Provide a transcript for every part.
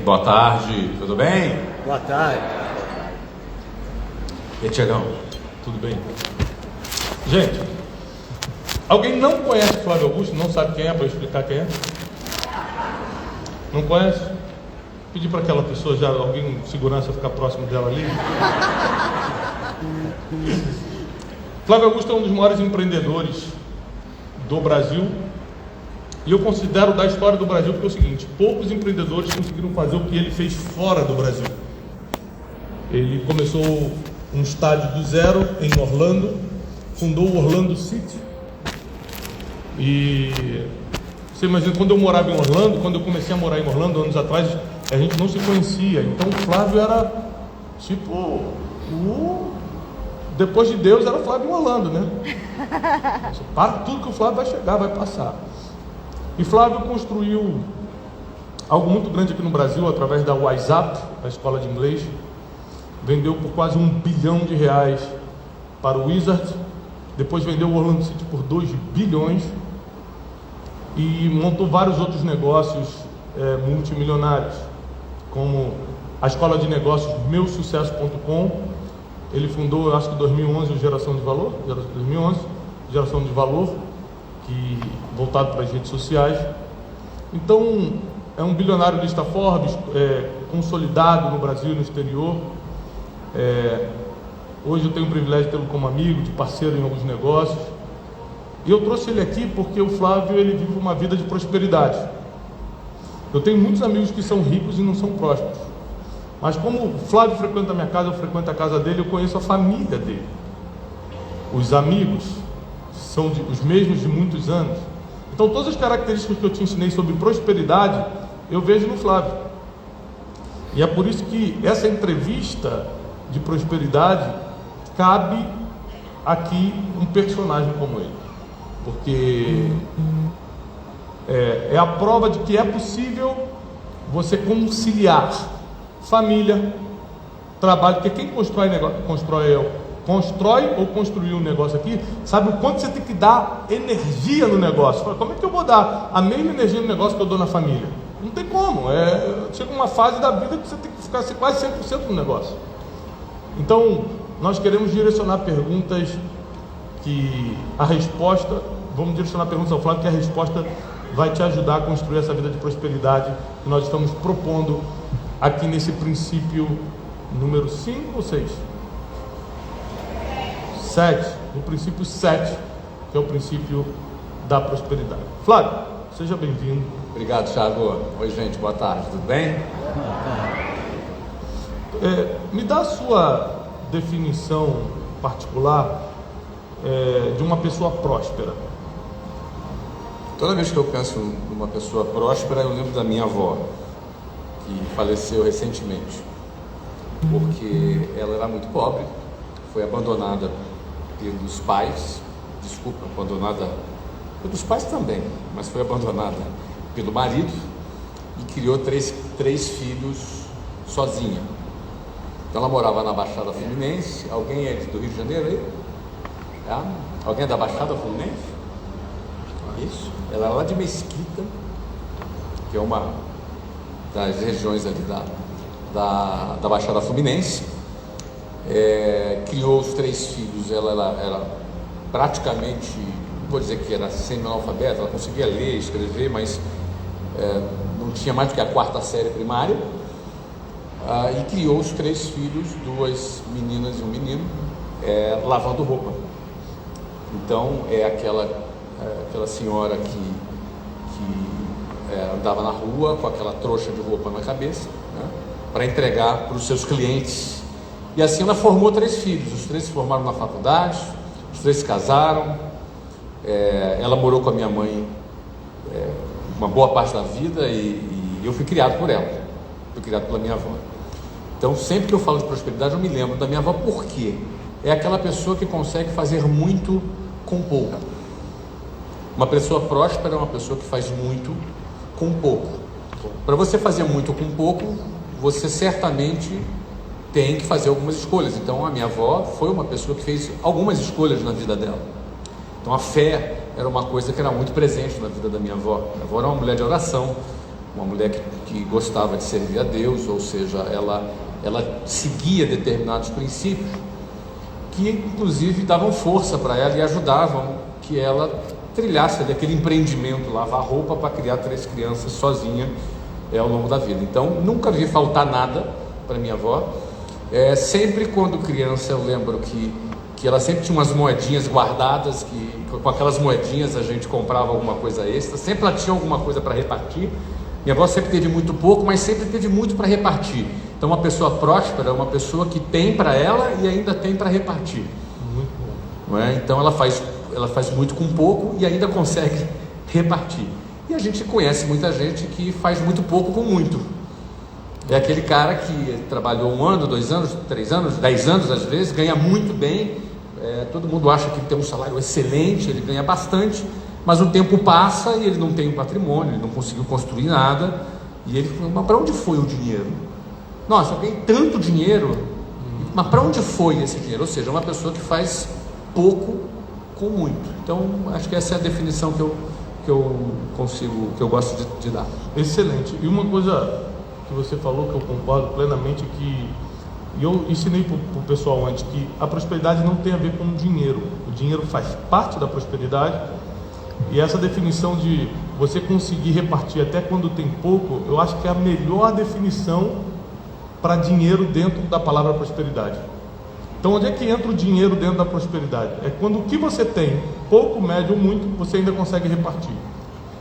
boa tarde, tudo bem? Boa tarde. E aí, Tiagão, tudo bem? Gente, alguém não conhece Flávio Augusto, não sabe quem é, para eu explicar quem é? Não conhece? Pedir para aquela pessoa, já alguém de segurança, ficar próximo dela ali. Flávio Augusto é um dos maiores empreendedores do Brasil. E eu considero da história do Brasil porque é o seguinte: poucos empreendedores conseguiram fazer o que ele fez fora do Brasil. Ele começou um estádio do zero em Orlando, fundou o Orlando City. E você imagina, quando eu morava em Orlando, quando eu comecei a morar em Orlando anos atrás, a gente não se conhecia. Então o Flávio era tipo depois de Deus era o Flávio em Orlando, né? Você para tudo que o Flávio vai chegar, vai passar. E Flávio construiu algo muito grande aqui no Brasil através da WhatsApp, a escola de inglês. Vendeu por quase R$1 bilhão para o Wizard. Depois vendeu o Orlando City por 2 bilhões. E montou vários outros negócios multimilionários, como a escola de negócios meusucesso.com. Ele fundou, acho que em 2011, o Geração de Valor, voltado para as redes sociais. Então, é um bilionário lista Forbes, consolidado no Brasil e no exterior. Hoje eu tenho o privilégio de tê-lo como amigo, de parceiro em alguns negócios. E eu trouxe ele aqui porque o Flávio, ele vive uma vida de prosperidade. Eu tenho muitos amigos que são ricos e não são prósperos. Mas como o Flávio frequenta a minha casa, eu frequento a casa dele, eu conheço a família dele. Os amigos são os mesmos de muitos anos. Então todas as características que eu te ensinei sobre prosperidade, eu vejo no Flávio. E é por isso que essa entrevista de prosperidade cabe aqui um personagem como ele. Porque é a prova de que é possível você conciliar família, trabalho, porque quem constrói ou construir um negócio aqui, sabe o quanto você tem que dar energia no negócio. Como é que eu vou dar a mesma energia no negócio que eu dou na família? Não tem como. Chega uma fase da vida que você tem que ficar quase 100% no negócio. Então, nós queremos direcionar perguntas que a resposta, vamos direcionar perguntas ao Flávio, que a resposta vai te ajudar a construir essa vida de prosperidade que nós estamos propondo aqui nesse princípio número 5 ou 6? 7, no princípio 7, que é o princípio da prosperidade. Flávio, seja bem-vindo. Obrigado, Thiago. Oi, gente, boa tarde, tudo bem? Me dá a sua definição particular de uma pessoa próspera. Toda vez que eu penso numa pessoa próspera, eu lembro da minha avó, que faleceu recentemente, porque ela era muito pobre, foi abandonada pelos pais, abandonada pelos pais também, mas foi abandonada pelo marido e criou três filhos sozinha. Então ela morava na Baixada Fluminense. Alguém é do Rio de Janeiro aí? Alguém é da Baixada Fluminense? Isso. Ela é lá de Mesquita, que é uma das regiões ali da Baixada Fluminense. Criou os 3 filhos. Ela era praticamente, não vou dizer que era semi-analfabeta, ela conseguia ler, escrever, mas não tinha mais do que a 4ª série primária. E criou os 3 filhos, 2 meninas e um menino, lavando roupa. Então aquela senhora que andava na rua com aquela trouxa de roupa na cabeça, né, para entregar para os seus clientes. E assim ela formou 3 filhos. Os 3 se formaram na faculdade, os 3 se casaram. Ela morou com a minha mãe uma boa parte da vida e eu fui criado por ela, fui criado pela minha avó. Então sempre que eu falo de prosperidade eu me lembro da minha avó, porque é aquela pessoa que consegue fazer muito com pouco. Uma pessoa próspera é uma pessoa que faz muito com pouco. Para você fazer muito com pouco, você certamente tem que fazer algumas escolhas. Então a minha avó foi uma pessoa que fez algumas escolhas na vida dela. Então a fé era uma coisa que era muito presente na vida da minha avó. Minha avó era uma mulher de oração, uma mulher que gostava de servir a Deus, ou seja, ela seguia determinados princípios que inclusive davam força para ela e ajudavam que ela trilhasse ali aquele empreendimento, lavar roupa para criar 3 crianças sozinha ao longo da vida. Então nunca vi faltar nada para minha avó. Sempre quando criança eu lembro que ela sempre tinha umas moedinhas guardadas, que com aquelas moedinhas a gente comprava alguma coisa extra, sempre ela tinha alguma coisa para repartir. Minha avó sempre teve muito pouco, mas sempre teve muito para repartir. Então uma pessoa próspera é uma pessoa que tem para ela e ainda tem para repartir. Muito bom. Não é? Então ela faz muito com pouco e ainda consegue repartir. E a gente conhece muita gente que faz muito pouco com muito. É aquele cara que trabalhou 1 ano, 2 anos, 3 anos, 10 anos às vezes, ganha muito bem, todo mundo acha que ele tem um salário excelente, ele ganha bastante, mas o tempo passa e ele não tem um patrimônio, ele não conseguiu construir nada, e ele fala, mas para onde foi o dinheiro? Nossa, eu ganhei tanto dinheiro, mas para onde foi esse dinheiro? Ou seja, é uma pessoa que faz pouco com muito. Então, acho que essa é a definição que eu gosto de dar. Excelente. E uma coisa que você falou que eu concordo plenamente, que eu ensinei para o pessoal antes, que a prosperidade não tem a ver com o dinheiro. O dinheiro faz parte da prosperidade, e essa definição de você conseguir repartir até quando tem pouco, eu acho que é a melhor definição para dinheiro dentro da palavra prosperidade. Então, onde é que entra o dinheiro dentro da prosperidade? É quando o que você tem, pouco, médio ou muito, você ainda consegue repartir.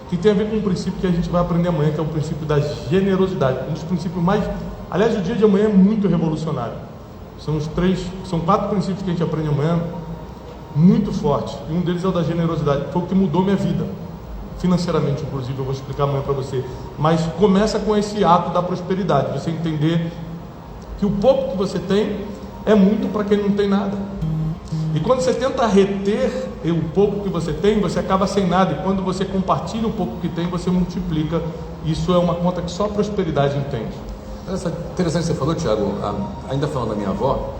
Que tem a ver com um princípio que a gente vai aprender amanhã, que é o princípio da generosidade. Um dos princípios mais... Aliás, o dia de amanhã é muito revolucionário. São 4 princípios que a gente aprende amanhã, muito fortes. E um deles é o da generosidade. Foi o que mudou minha vida, financeiramente, inclusive. Eu vou explicar amanhã para você. Mas começa com esse ato da prosperidade. Você entender que o pouco que você tem é muito para quem não tem nada. E quando você tenta reter o pouco que você tem, você acaba sem nada. E quando você compartilha o pouco que tem, você multiplica. Isso é uma conta que só a prosperidade entende. Interessante que você falou, Tiago, ainda falando da minha avó,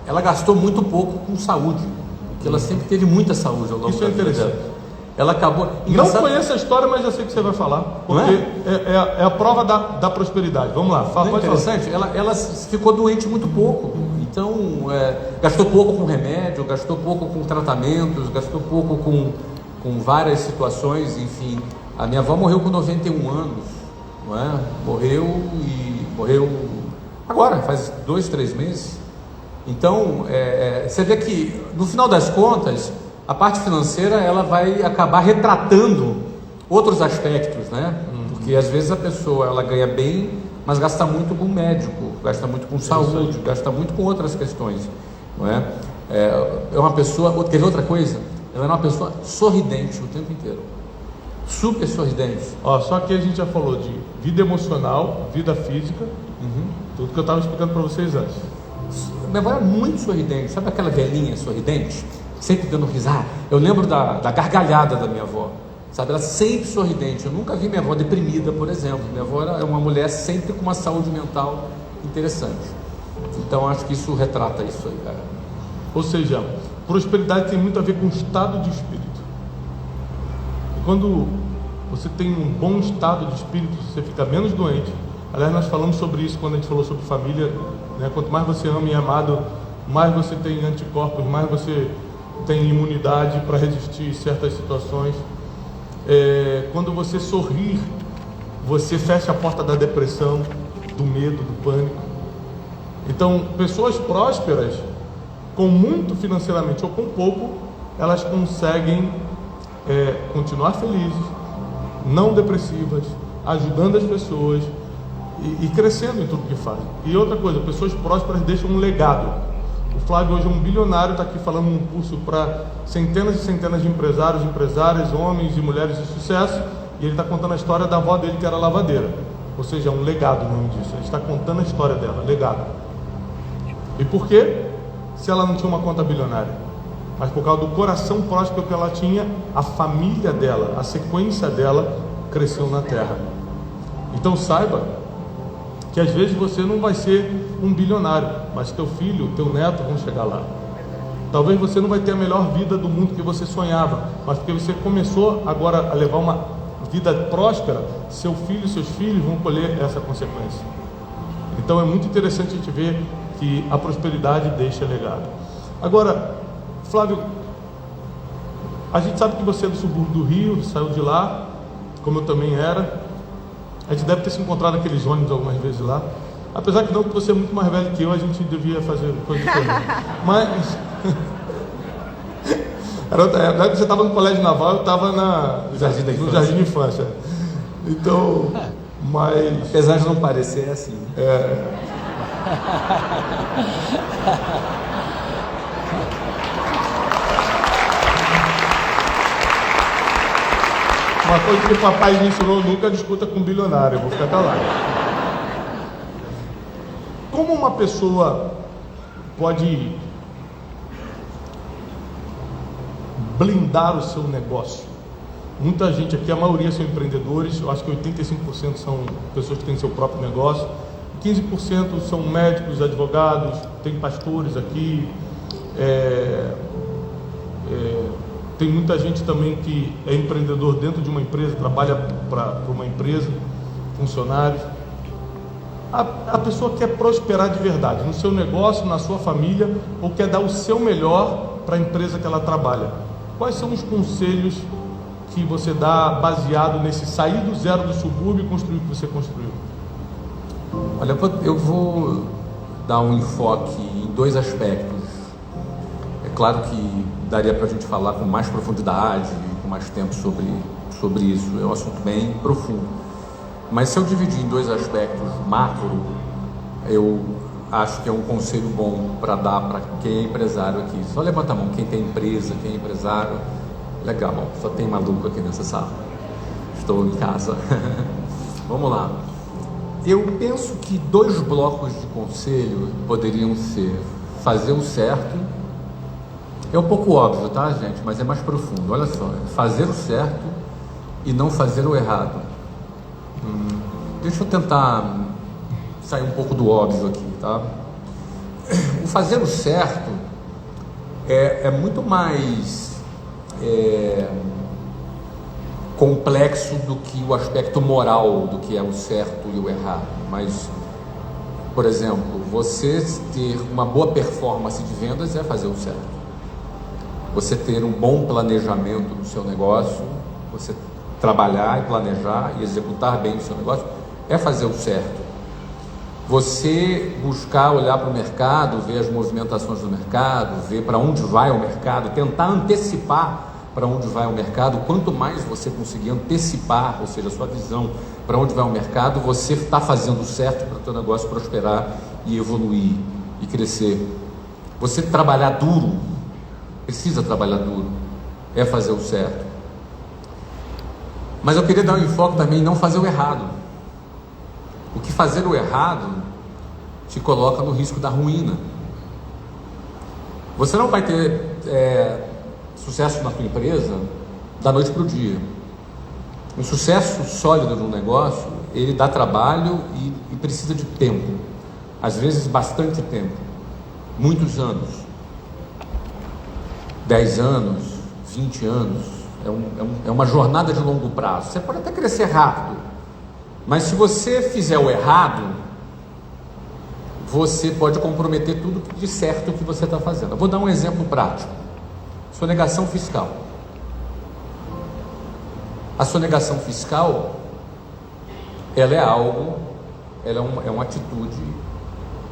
ela gastou muito pouco com saúde, porque ela sempre teve muita saúde ao longo Isso da é vida interessante. dela. Ela acabou... Não conheço a história, mas já sei o que você vai falar, porque é a prova da prosperidade. Vamos lá, Não é interessante? Ela ficou doente muito pouco, então gastou pouco com remédio, gastou pouco com tratamentos, gastou pouco com várias situações, enfim. A minha avó morreu com 91 anos, não é? Morreu agora, faz 2, 3 meses. Então, você vê que no final das contas, a parte financeira ela vai acabar retratando outros aspectos, né? Porque às vezes a pessoa ela ganha bem, mas gasta muito com médico, gasta muito com saúde, gasta muito com outras questões, não é? É uma pessoa, quer ver outra coisa? Ela é uma pessoa sorridente o tempo inteiro, super sorridente. Só que a gente já falou de vida emocional, vida física, tudo que eu estava explicando para vocês antes. Minha avó é muito sorridente, sabe aquela velhinha sorridente? Sempre dando risada. Eu lembro da gargalhada da minha avó, sabe? Ela sempre sorridente. Eu nunca vi minha avó deprimida, por exemplo. Minha avó era uma mulher sempre com uma saúde mental interessante. Então acho que isso retrata isso aí, cara. Ou seja, prosperidade tem muito a ver com estado de espírito. E quando você tem um bom estado de espírito, você fica menos doente. Aliás, nós falamos sobre isso quando a gente falou sobre família, né? Quanto mais você ama e é amado, mais você tem anticorpos, mais você tem imunidade para resistir certas situações. Quando você sorrir, você fecha a porta da depressão, do medo, do pânico. Então, pessoas prósperas, com muito financeiramente ou com pouco, elas conseguem continuar felizes, não depressivas, ajudando as pessoas e crescendo em tudo que fazem. E outra coisa, pessoas prósperas deixam um legado. O Flávio hoje é um bilionário, está aqui falando um curso para centenas e centenas de empresários, empresárias, homens e mulheres de sucesso, e ele está contando a história da avó dele, que era lavadeira. Ou seja, é um legado o nome disso. Ele está contando a história dela, legado. E por quê? Se ela não tinha uma conta bilionária, mas por causa do coração próspero que ela tinha, a família dela, a sequência dela cresceu na terra. Então saiba que às vezes você não vai ser um bilionário, mas teu filho, teu neto vão chegar lá. Talvez você não vai ter a melhor vida do mundo que você sonhava, mas porque você começou agora a levar uma vida próspera, seu filho e seus filhos vão colher essa consequência. Então é muito interessante a gente ver que a prosperidade deixa legado. Agora, Flávio, a gente sabe que você é do subúrbio do Rio, saiu de lá, como eu também era. A gente deve ter se encontrado naqueles ônibus algumas vezes lá. Apesar que não, que você é muito mais velho que eu, a gente devia fazer coisa diferente. Mas era outra época. Você estava no Colégio Naval, eu estava no Jardim da Infância. Então, mas... Apesar de não parecer, é assim. Uma coisa que o papai me ensinou: nunca discuta com um bilionário. Eu vou ficar calado. Como uma pessoa pode blindar o seu negócio? Muita gente aqui, a maioria são empreendedores, eu acho que 85% são pessoas que têm seu próprio negócio, 15% são médicos, advogados, tem pastores aqui, tem muita gente também que é empreendedor dentro de uma empresa, trabalha para uma empresa, funcionários. A pessoa quer prosperar de verdade no seu negócio, na sua família, ou quer dar o seu melhor para a empresa que ela trabalha. Quais são os conselhos que você dá baseado nesse sair do zero do subúrbio e construir o que você construiu? Olha, eu vou dar um enfoque em dois aspectos. É claro que daria para a gente falar com mais profundidade, com mais tempo sobre isso. É um assunto bem profundo. Mas se eu dividir em dois aspectos macro, eu acho que é um conselho bom para dar para quem é empresário aqui. Só levanta a mão, quem tem empresa, quem é empresário. Legal, só tem maluco aqui nessa sala. Estou em casa. Vamos lá. Eu penso que dois blocos de conselho poderiam ser: fazer o certo. É um pouco óbvio, tá, gente? Mas é mais profundo. Olha só, fazer o certo e não fazer o errado. Deixa eu tentar sair um pouco do óbvio aqui, tá? O fazer o certo é muito mais complexo do que o aspecto moral do que é o certo e o errado. Mas, por exemplo, você ter uma boa performance de vendas é fazer o certo. Você ter um bom planejamento no seu negócio, você trabalhar e planejar e executar bem o seu negócio, é fazer o certo. Você buscar olhar para o mercado, ver as movimentações do mercado, ver para onde vai o mercado, tentar antecipar para onde vai o mercado. Quanto mais você conseguir antecipar, ou seja, a sua visão para onde vai o mercado, você está fazendo certo para o seu negócio prosperar e evoluir e crescer. Você trabalhar duro, precisa trabalhar duro, é fazer o certo. Mas eu queria dar um enfoque também em não fazer o errado. O que fazer o errado te coloca no risco da ruína. Você não vai ter sucesso na tua empresa da noite para o dia. Um sucesso sólido no negócio, ele dá trabalho e precisa de tempo. Às vezes bastante tempo. Muitos anos. 10 anos, 20 anos. É uma jornada de longo prazo. Você pode até crescer rápido, mas se você fizer o errado, você pode comprometer tudo de certo que você está fazendo. Eu vou dar um exemplo prático. Sonegação fiscal. A sonegação fiscal, ela é algo, ela é uma atitude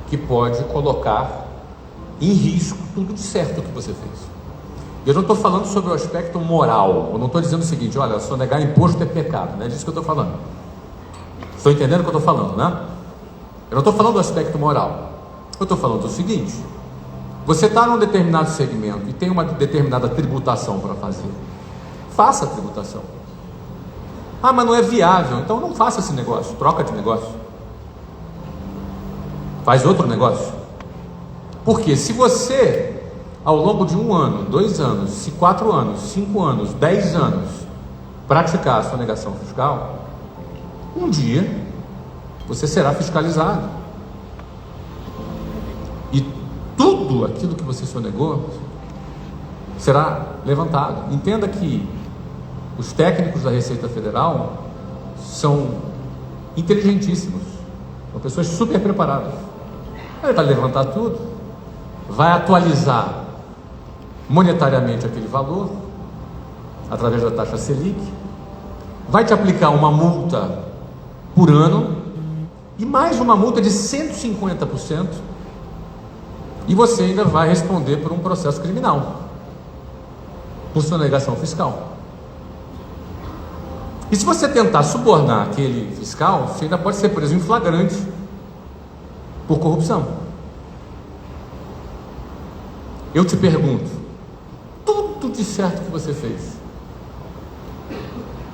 que pode colocar em risco tudo de certo que você fez. Eu não estou falando sobre o aspecto moral. Eu não estou dizendo o seguinte: olha, sonegar imposto é pecado. Não é disso que eu estou falando. Estou entendendo o que eu estou falando, né? Eu não estou falando do aspecto moral. Eu estou falando do seguinte: você está num determinado segmento e tem uma determinada tributação para fazer. Faça a tributação. Ah, mas não é viável. Então não faça esse negócio. Troca de negócio. Faz outro negócio. Porque se você, ao longo de 1 ano, 2 anos, 4 anos, 5 anos, 10 anos, praticar a sonegação fiscal, um dia você será fiscalizado. E tudo aquilo que você sonegou será levantado. Entenda que Os técnicos da Receita Federal são inteligentíssimos, são pessoas super preparadas. Ele vai levantar tudo, vai atualizar monetariamente aquele valor através da taxa Selic, vai te aplicar uma multa por ano e mais uma multa de 150%, e você ainda vai responder por um processo criminal por sonegação fiscal. E se você tentar subornar aquele fiscal, você ainda pode ser preso em flagrante por corrupção. Eu te pergunto, tudo de certo que você fez,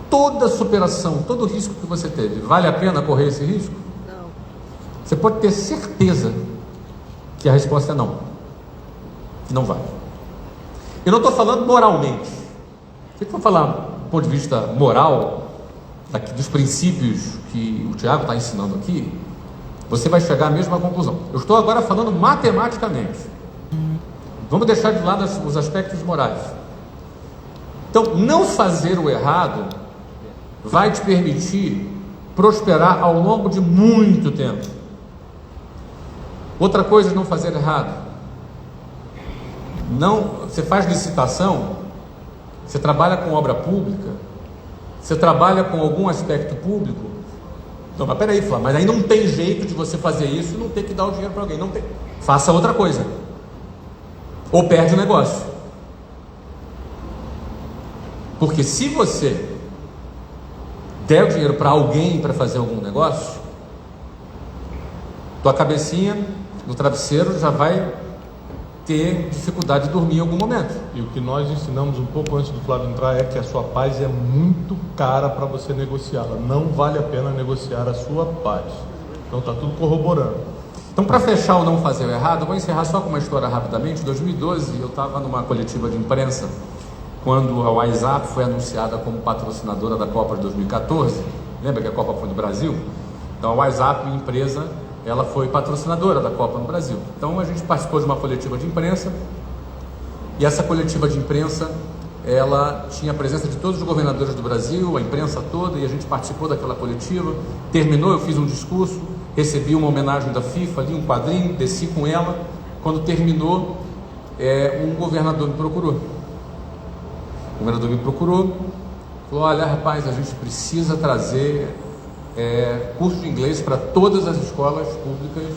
toda superação, todo risco que você teve, vale a pena correr esse risco? Não. Você pode ter certeza que a resposta é não. Não vale. Eu não estou falando moralmente. Se for falar do ponto de vista moral, dos princípios que o Tiago está ensinando aqui, você vai chegar à mesma conclusão. Eu estou agora falando matematicamente. Vamos deixar de lado os aspectos morais. Então, não fazer o errado vai te permitir prosperar ao longo de muito tempo. Outra coisa é não fazer errado. Não, você faz licitação, você trabalha com obra pública, você trabalha com algum aspecto público. Então, mas peraí, Flávio, mas aí não tem jeito de você fazer isso e não ter que dar o dinheiro para alguém. Não tem. Faça outra coisa. Ou perde o negócio. Porque se você der o dinheiro para alguém para fazer algum negócio, tua cabecinha no travesseiro já vai ter dificuldade de dormir em algum momento. E o que nós ensinamos um pouco antes do Flávio entrar é que a sua paz é muito cara para você negociá-la. Não vale a pena negociar a sua paz. Então está tudo corroborando. Então, para fechar o não fazer o errado, eu vou encerrar só com uma história rapidamente. Em 2012, eu estava numa coletiva de imprensa quando a WhatsApp foi anunciada como patrocinadora da Copa de 2014. Lembra que a Copa foi no Brasil? Então, a WhatsApp, empresa, ela foi patrocinadora da Copa no Brasil. Então, a gente participou de uma coletiva de imprensa, e essa coletiva de imprensa, ela tinha a presença de todos os governadores do Brasil, a imprensa toda, e a gente participou daquela coletiva. Terminou, eu fiz um discurso, recebi uma homenagem da FIFA ali, um quadrinho, desci com ela. Quando terminou, um governador me procurou. O governador me procurou, falou: olha, rapaz, a gente precisa trazer curso de inglês para todas as escolas públicas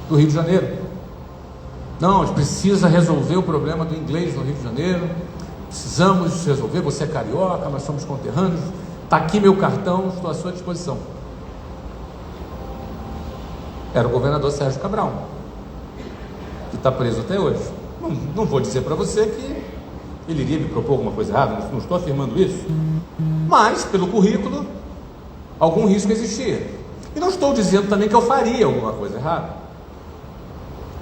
do Rio de Janeiro. Não, a gente precisa resolver o problema do inglês no Rio de Janeiro. Precisamos resolver, você é carioca, nós somos conterrâneos, está aqui meu cartão, estou à sua disposição. Era o governador Sérgio Cabral, que está preso até hoje. Não vou dizer para você que ele iria me propor alguma coisa errada, não estou afirmando isso, mas pelo currículo, algum risco existia. E não estou dizendo também que eu faria alguma coisa errada,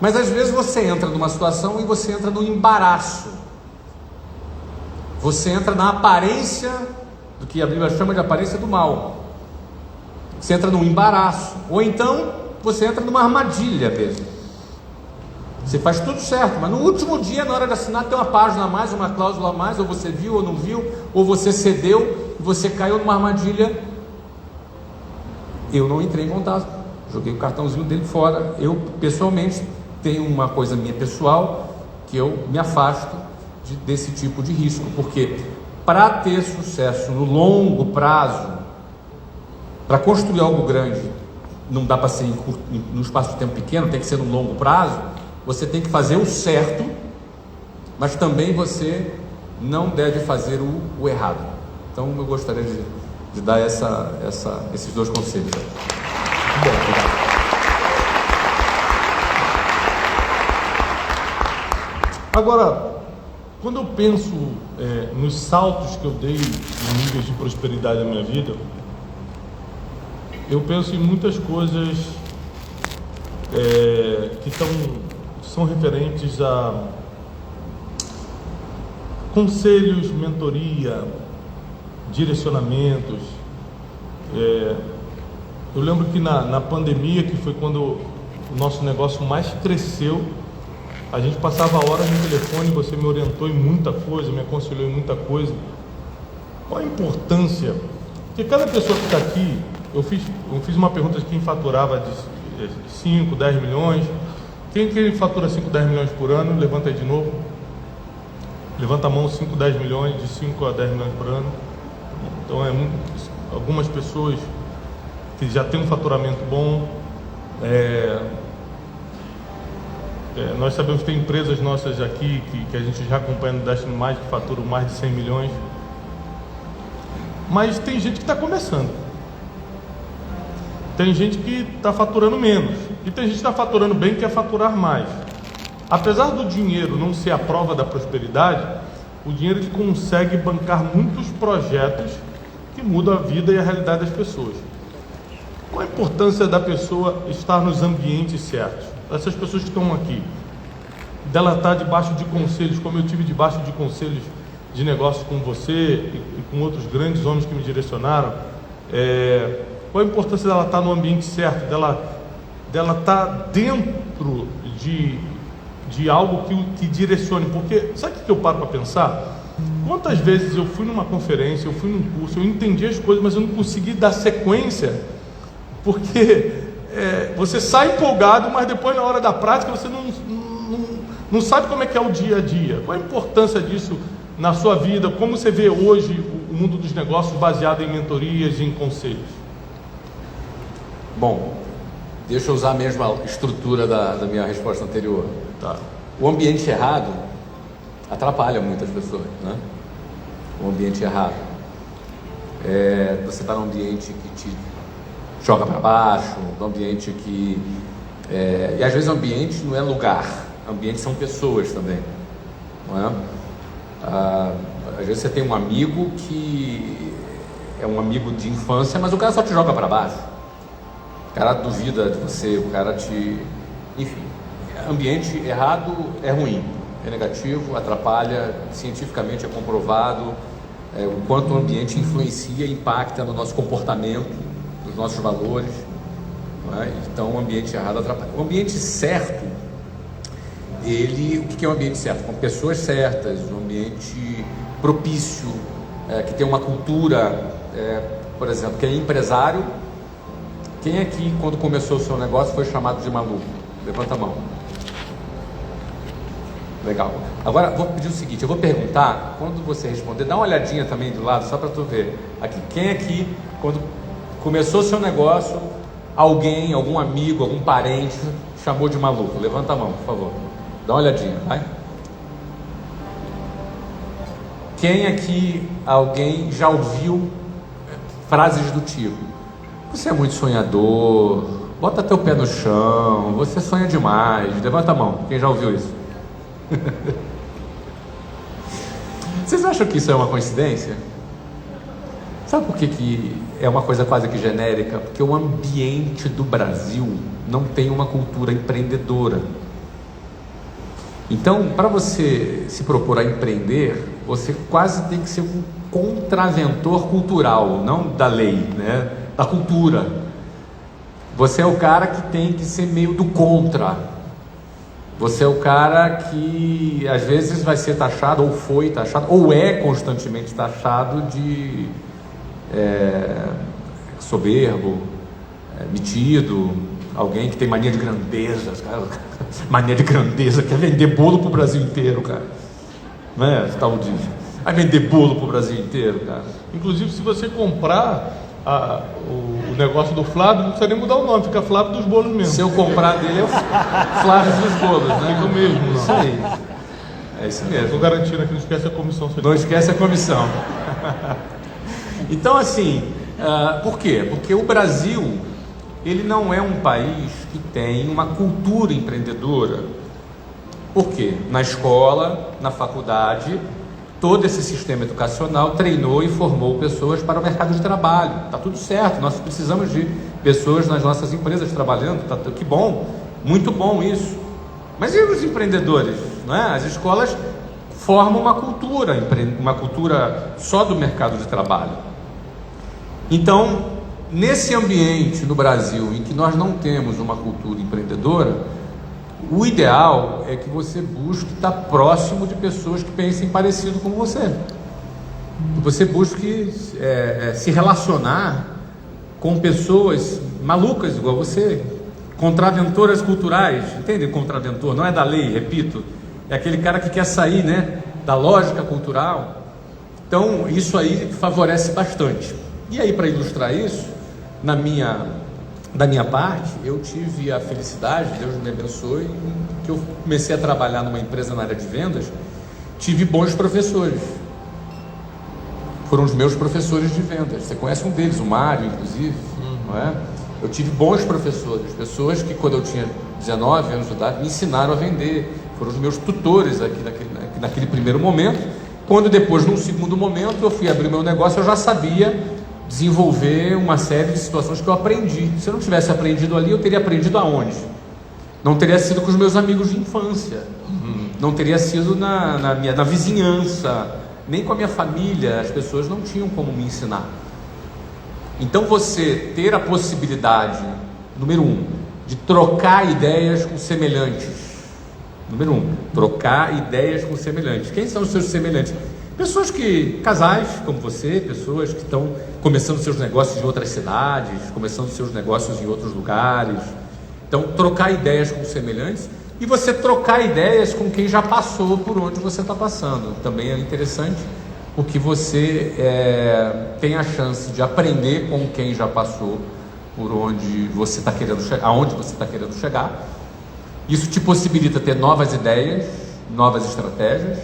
mas às vezes você entra numa situação e você entra no embaraço, você entra na aparência do que a Bíblia chama de aparência do mal, você entra num embaraço, ou então você entra numa armadilha mesmo. Você faz tudo certo, mas no último dia, na hora de assinar, tem uma página a mais, uma cláusula a mais, ou você viu ou não viu, ou você cedeu e você caiu numa armadilha. Eu não entrei em contato, joguei o cartãozinho dele fora. Eu, pessoalmente, tenho uma coisa minha pessoal, que eu me afasto desse tipo de risco, porque para ter sucesso no longo prazo, para construir algo grande, não dá para ser no espaço de tempo pequeno, tem que ser no longo prazo. Você tem que fazer o certo, mas também você não deve fazer o errado. Então eu gostaria de dar esses dois conselhos. Bom, obrigado. Agora, quando eu penso nos saltos que eu dei em níveis de prosperidade na minha vida, eu penso em muitas coisas que são referentes a conselhos, mentoria, direcionamentos. Eu lembro que na pandemia, que foi quando o nosso negócio mais cresceu, a gente passava horas no telefone, você me orientou em muita coisa, me aconselhou em muita coisa. Qual a importância? Porque cada pessoa que está aqui, eu fiz uma pergunta de quem faturava de 5, 10 milhões. Quem fatura 5, 10 milhões por ano? Levanta aí de novo. Levanta a mão, 5, 10 milhões, de 5 a 10 milhões por ano. Então, algumas pessoas que já têm um faturamento bom. Nós sabemos que tem empresas nossas aqui que a gente já acompanha no Destiny Mais, que faturam mais de 100 milhões. Mas tem gente que está começando. Tem gente que está faturando menos. E tem gente que está faturando bem e quer faturar mais. Apesar do dinheiro não ser a prova da prosperidade, o dinheiro ele consegue bancar muitos projetos que mudam a vida e a realidade das pessoas. Qual a importância da pessoa estar nos ambientes certos? Essas pessoas que estão aqui, dela estar debaixo de conselhos, como eu tive debaixo de conselhos de negócios com você e com outros grandes homens que me direcionaram. Qual a importância dela estar no ambiente certo, dela estar dentro de algo que direcione? Porque sabe o que eu paro para pensar? Quantas vezes eu fui numa conferência, eu fui num curso, eu entendi as coisas, mas eu não consegui dar sequência, porque você sai empolgado, mas depois na hora da prática você não sabe como é que é o dia a dia. Qual a importância disso na sua vida? Como você vê hoje o mundo dos negócios baseado em mentorias e em conselhos? Bom, deixa eu usar a mesma estrutura da minha resposta anterior. Tá. O ambiente errado atrapalha muitas pessoas, né? O ambiente errado. Você está num ambiente que te joga para baixo, num ambiente que... e às vezes o ambiente não é lugar, ambiente são pessoas também, não é? Às vezes você tem um amigo que é um amigo de infância, mas o cara só te joga para baixo. O cara duvida de você, o cara te... Enfim, ambiente errado é ruim, é negativo, atrapalha, cientificamente é comprovado o quanto o ambiente influencia e impacta no nosso comportamento, nos nossos valores, não é? Então o ambiente errado atrapalha. O ambiente certo, o que é um ambiente certo? Com pessoas certas, um ambiente propício, que tem uma cultura, por exemplo, quem é empresário, quem aqui quando começou o seu negócio foi chamado de maluco? Levanta a mão. Legal. Agora vou pedir o seguinte, eu vou perguntar, quando você responder, dá uma olhadinha também do lado, só para tu ver. Quem aqui, quando começou o seu negócio, alguém, algum amigo, algum parente chamou de maluco? Levanta a mão, por favor. Dá uma olhadinha, vai. Quem aqui, alguém já ouviu frases do tipo: você é muito sonhador, bota teu pé no chão, você sonha demais? Levanta a mão, quem já ouviu isso? Vocês acham que isso é uma coincidência? Sabe por que é uma coisa quase que genérica? Porque o ambiente do Brasil não tem uma cultura empreendedora. Então, para você se propor a empreender, você quase tem que ser um contraventor cultural, não da lei, né? Da cultura. Você é o cara que tem que ser meio do contra. Você é o cara que às vezes vai ser taxado, ou foi taxado, ou é constantemente taxado de soberbo, metido, alguém que tem mania de grandeza, cara, mania de grandeza, quer vender bolo pro Brasil inteiro, cara, não é? Tal de vai vender bolo pro Brasil inteiro, cara. Inclusive, se você comprar o negócio do Flávio, não precisa nem mudar o nome, fica Flávio dos Bolos mesmo. Se eu comprar dele, é o Flávio dos Bolos, né? Fica o mesmo, não. Isso aí. É isso mesmo. Estou garantindo aqui, não esquece a comissão. Não esquece a comissão. Então, assim, por quê? Porque o Brasil, ele não é um país que tem uma cultura empreendedora. Por quê? Na escola, na faculdade, todo esse sistema educacional treinou e formou pessoas para o mercado de trabalho. Está tudo certo, nós precisamos de pessoas nas nossas empresas trabalhando, que bom, muito bom isso. Mas e os empreendedores? Não é? As escolas formam uma cultura só do mercado de trabalho. Então, nesse ambiente no Brasil em que nós não temos uma cultura empreendedora, o ideal é que você busque estar próximo de pessoas que pensem parecido com você. que você busque se relacionar com pessoas malucas igual você, contraventoras culturais, entende? Contraventor, não é da lei, repito, é aquele cara que quer sair, né, da lógica cultural. Então isso aí favorece bastante. E aí, para ilustrar isso, da minha parte, eu tive a felicidade, Deus me abençoe, que eu comecei a trabalhar numa empresa na área de vendas, tive bons professores, foram os meus professores de vendas. Você conhece um deles, o Mário, inclusive, não é? Eu tive bons professores, pessoas que quando eu tinha 19 anos de idade me ensinaram a vender, foram os meus tutores aqui naquele primeiro momento. Quando depois, num segundo momento, eu fui abrir meu negócio, eu já sabia desenvolver uma série de situações que eu aprendi. Se eu não tivesse aprendido ali, eu teria aprendido aonde? Não teria sido com os meus amigos de infância, não teria sido na vizinhança, nem com a minha família. As pessoas não tinham como me ensinar. Então você ter a possibilidade, número 1, de trocar ideias com semelhantes. Número 1, trocar ideias com semelhantes. Quem são os seus semelhantes? Pessoas casais como você, pessoas que estão começando seus negócios em outras cidades, começando seus negócios em outros lugares. Então, trocar ideias com semelhantes e você trocar ideias com quem já passou por onde você está passando. Também é interessante, porque você tem a chance de aprender com quem já passou por onde você está querendo chegar, aonde você está querendo chegar. Isso te possibilita ter novas ideias, novas estratégias.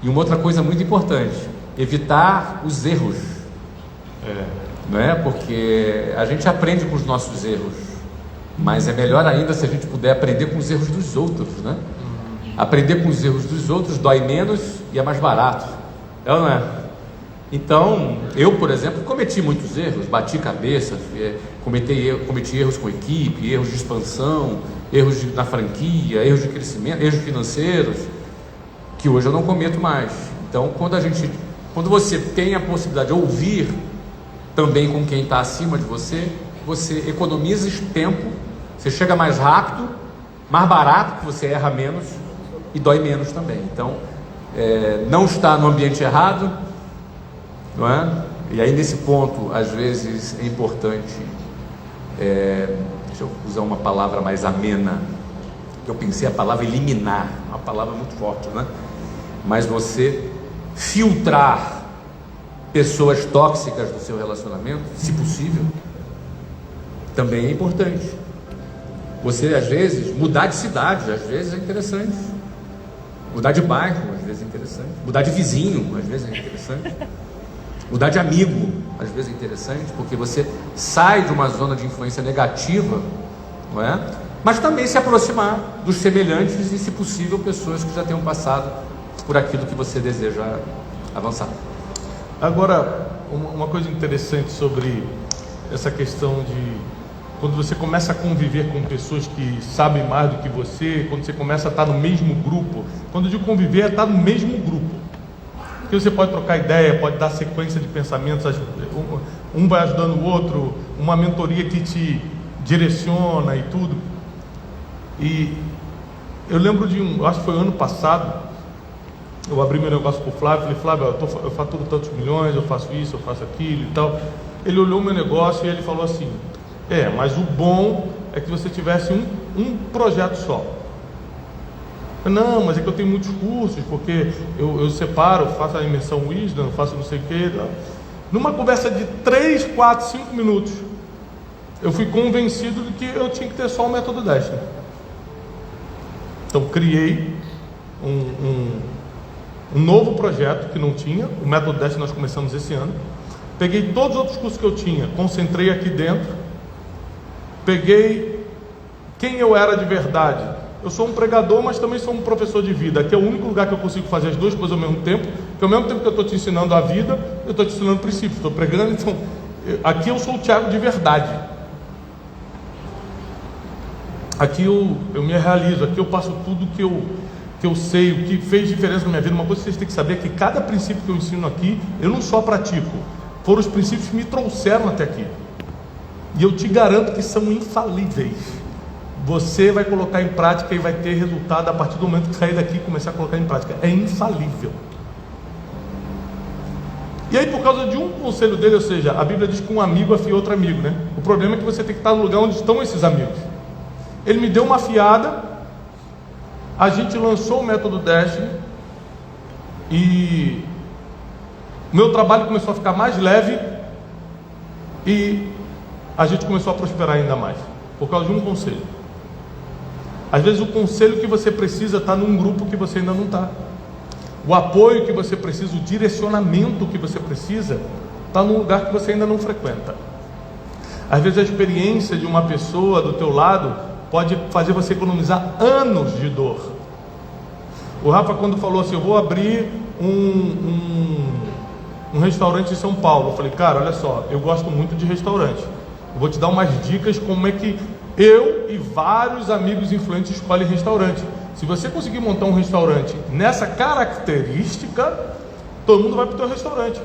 E uma outra coisa muito importante, evitar os erros, não é? Porque a gente aprende com os nossos erros, mas é melhor ainda se a gente puder aprender com os erros dos outros, né? Aprender com os erros dos outros dói menos e é mais barato, é ou não é? Então, eu, por exemplo, cometi muitos erros, bati cabeça, cometi erros com equipe, erros de expansão, erros na franquia, erros de crescimento, erros financeiros, que hoje eu não cometo mais. Então, quando você tem a possibilidade de ouvir também com quem está acima de você, você economiza tempo, você chega mais rápido, mais barato, porque você erra menos e dói menos também. Então, não está no ambiente errado, não é? E aí nesse ponto, às vezes é importante, deixa eu usar uma palavra mais amena, eu pensei a palavra eliminar, uma palavra muito forte, né? Mas você filtrar pessoas tóxicas do seu relacionamento, se possível, também é importante. Você, às vezes, mudar de cidade, às vezes é interessante. Mudar de bairro, às vezes é interessante. Mudar de vizinho, às vezes é interessante. Mudar de amigo, às vezes é interessante, porque você sai de uma zona de influência negativa, não é? Mas também se aproximar dos semelhantes e, se possível, pessoas que já tenham passado por aquilo que você deseja avançar. Agora, uma coisa interessante sobre essa questão de quando você começa a conviver com pessoas que sabem mais do que você, quando você começa a estar no mesmo grupo. Quando eu digo conviver, é estar no mesmo grupo, porque você pode trocar ideia, pode dar sequência de pensamentos, um vai ajudando o outro, uma mentoria que te direciona e tudo. E eu lembro acho que foi ano passado, eu abri meu negócio para o Flávio, falei: Flávio, eu faturo tantos milhões, eu faço isso, eu faço aquilo e tal. Ele olhou o meu negócio e ele falou assim: mas o bom é que você tivesse um projeto só. Não, mas é que eu tenho muitos cursos, porque eu separo, faço a imersão Wisdom, faço não sei o que. Numa conversa de 3, 4, 5 minutos, eu fui convencido de que eu tinha que ter só o método Destiny. Então criei um novo projeto que não tinha. O método Destiny nós começamos esse ano. Peguei todos os outros cursos que eu tinha, concentrei aqui dentro. Peguei quem eu era de verdade. Eu sou um pregador, mas também sou um professor de vida. Aqui é o único lugar que eu consigo fazer as duas coisas ao mesmo tempo. Porque ao mesmo tempo que eu estou te ensinando a vida, eu estou te ensinando princípios, estou pregando. Então, aqui eu sou o Thiago de verdade. Aqui eu me realizo, aqui eu passo tudo que eu sei, o que fez diferença na minha vida. Uma coisa que vocês têm que saber é que cada princípio que eu ensino aqui, eu não só pratico, foram os princípios que me trouxeram até aqui. E eu te garanto que são infalíveis. Você vai colocar em prática e vai ter resultado a partir do momento que sair daqui e começar a colocar em prática. É infalível. E aí, por causa de um conselho dele, ou seja, a Bíblia diz que um amigo afia outro amigo, né? O problema é que você tem que estar no lugar onde estão esses amigos. Ele me deu uma afiada, a gente lançou o método Destiny e meu trabalho começou a ficar mais leve e a gente começou a prosperar ainda mais, por causa de um conselho. Às vezes o conselho que você precisa está num grupo que você ainda não está. O apoio que você precisa, o direcionamento que você precisa, está num lugar que você ainda não frequenta. Às vezes a experiência de uma pessoa do teu lado pode fazer você economizar anos de dor. O Rafa, quando falou assim, eu vou abrir um restaurante em São Paulo, eu falei, cara, olha só, eu gosto muito de restaurante, eu vou te dar umas dicas como é que eu e vários amigos influentes escolhem restaurante. Se você conseguir montar um restaurante nessa característica, todo mundo vai para o teu restaurante.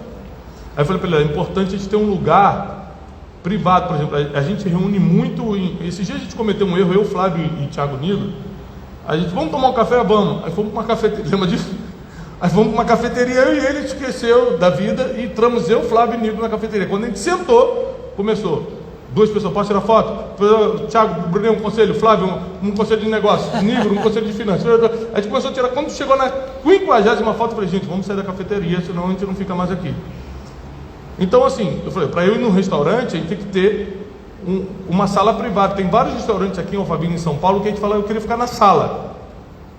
Aí eu falei para ele, é importante a gente ter um lugar privado. Por exemplo, a gente reúne muito esses dias a gente cometeu um erro, eu, Flávio e Thiago Nido. A gente, vamos tomar um café? Vamos. Aí fomos para uma cafeteria, lembra disso? Aí fomos para uma cafeteria, eu e ele esqueceu da vida e entramos eu, Flávio e Nido na cafeteria. Quando a gente sentou, começou. Duas pessoas, posso tirar foto? Thiago, Bruno, um conselho, Flávio, um conselho de negócio, Nigro, um conselho de finanças. A gente começou a tirar, quando chegou na 50ª foto, eu falei, gente, vamos sair da cafeteria, senão a gente não fica mais aqui. Então assim, eu falei, para eu ir num restaurante, a gente tem que ter uma sala privada. Tem vários restaurantes aqui em Alphaville, em São Paulo, que a gente fala, eu queria ficar na sala,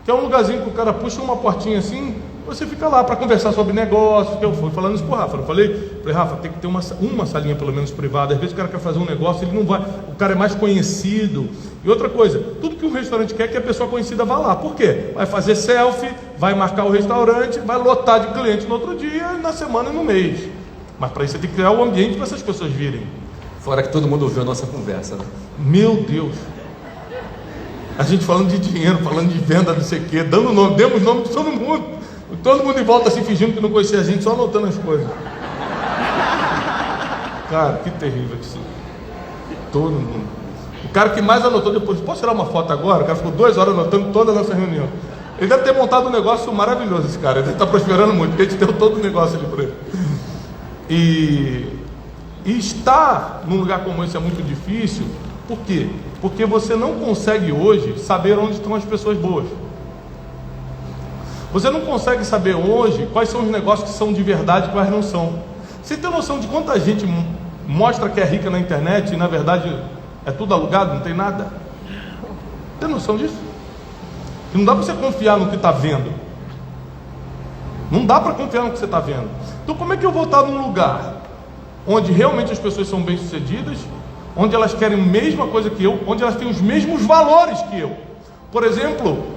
que é um lugarzinho que o cara puxa uma portinha assim, você fica lá para conversar sobre negócio. Que eu fui falando isso pro Rafa, eu falei, Rafa, tem que ter uma salinha pelo menos privada. Às vezes o cara quer fazer um negócio, ele não vai, o cara é mais conhecido. E outra coisa, tudo que um restaurante quer é que a pessoa conhecida vá lá. Por quê? Vai fazer selfie, vai marcar o restaurante, vai lotar de cliente no outro dia, na semana e no mês. Mas para isso você tem que criar o ambiente para essas pessoas virem. Fora que todo mundo ouviu a nossa conversa, né? Meu Deus, a gente falando de dinheiro, falando de venda, não sei o quê, dando nome, demos nome de todo mundo. Todo mundo em volta assim, fingindo que não conhecia a gente, só anotando as coisas. Cara, que terrível isso. Todo mundo. O cara que mais anotou depois, posso tirar uma foto agora? O cara ficou 2 horas anotando toda a nossa reunião. Ele deve ter montado um negócio maravilhoso, esse cara. Ele está prosperando muito, porque a gente deu todo o negócio ali por ele. E estar num lugar como esse é muito difícil. Por quê? Porque você não consegue hoje saber onde estão as pessoas boas. Você não consegue saber hoje quais são os negócios que são de verdade e quais não são. Você tem noção de quanta gente mostra que é rica na internet e na verdade é tudo alugado, não tem nada? Tem noção disso? E não dá para você confiar no que está vendo. Não dá para confiar no que você está vendo. Então como é que eu vou estar num lugar onde realmente as pessoas são bem-sucedidas, onde elas querem a mesma coisa que eu, onde elas têm os mesmos valores que eu? Por exemplo,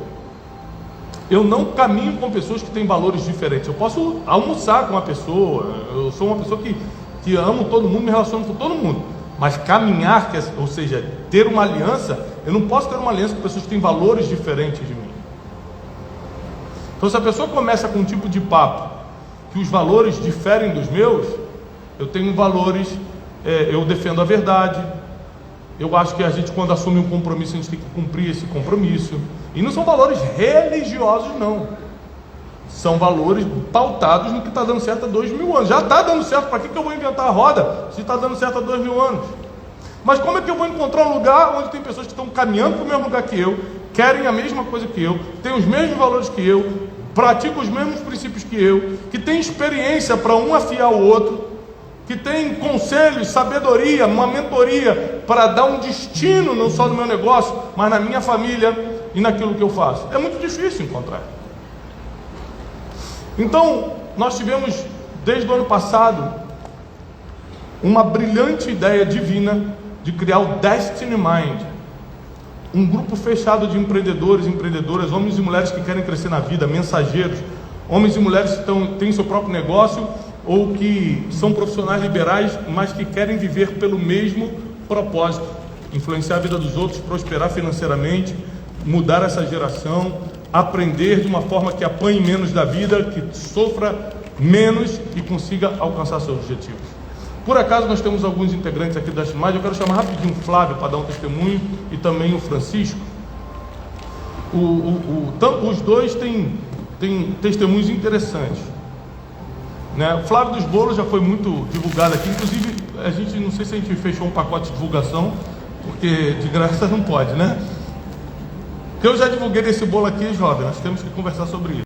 eu não caminho com pessoas que têm valores diferentes. Eu posso almoçar com uma pessoa, eu sou uma pessoa que amo todo mundo, me relaciono com todo mundo. Mas caminhar, ou seja, ter uma aliança, eu não posso ter uma aliança com pessoas que têm valores diferentes de mim. Então se a pessoa começa com um tipo de papo, que os valores diferem dos meus, eu tenho valores, eu defendo a verdade. Eu acho que a gente, quando assume um compromisso, a gente tem que cumprir esse compromisso. E não são valores religiosos, não. São valores pautados no que está dando certo há 2000 anos. Já está dando certo, para que eu vou inventar a roda se está dando certo há 2000 anos? Mas como é que eu vou encontrar um lugar onde tem pessoas que estão caminhando para o mesmo lugar que eu, querem a mesma coisa que eu, têm os mesmos valores que eu, praticam os mesmos princípios que eu, que têm experiência para um afiar o outro, que tem conselhos, sabedoria, uma mentoria para dar um destino não só no meu negócio, mas na minha família e naquilo que eu faço? É muito difícil encontrar. Então, nós tivemos, desde o ano passado, uma brilhante ideia divina de criar o Destiny Mind, um grupo fechado de empreendedores e empreendedoras, homens e mulheres que querem crescer na vida, mensageiros, homens e mulheres que têm seu próprio negócio ou que são profissionais liberais, mas que querem viver pelo mesmo propósito, influenciar a vida dos outros, prosperar financeiramente, mudar essa geração, aprender de uma forma que apanhe menos da vida, que sofra menos e consiga alcançar seus objetivos. Por acaso nós temos alguns integrantes aqui da Destiny Mind. Eu quero chamar rapidinho o Flávio para dar um testemunho e também o Francisco. Os dois têm testemunhos interessantes. né? O Flávio dos Bolos já foi muito divulgado aqui, inclusive a gente, não sei se a gente fechou um pacote de divulgação, porque de graça não pode, né? Que eu já divulguei desse bolo aqui, jovem, nós temos que conversar sobre isso.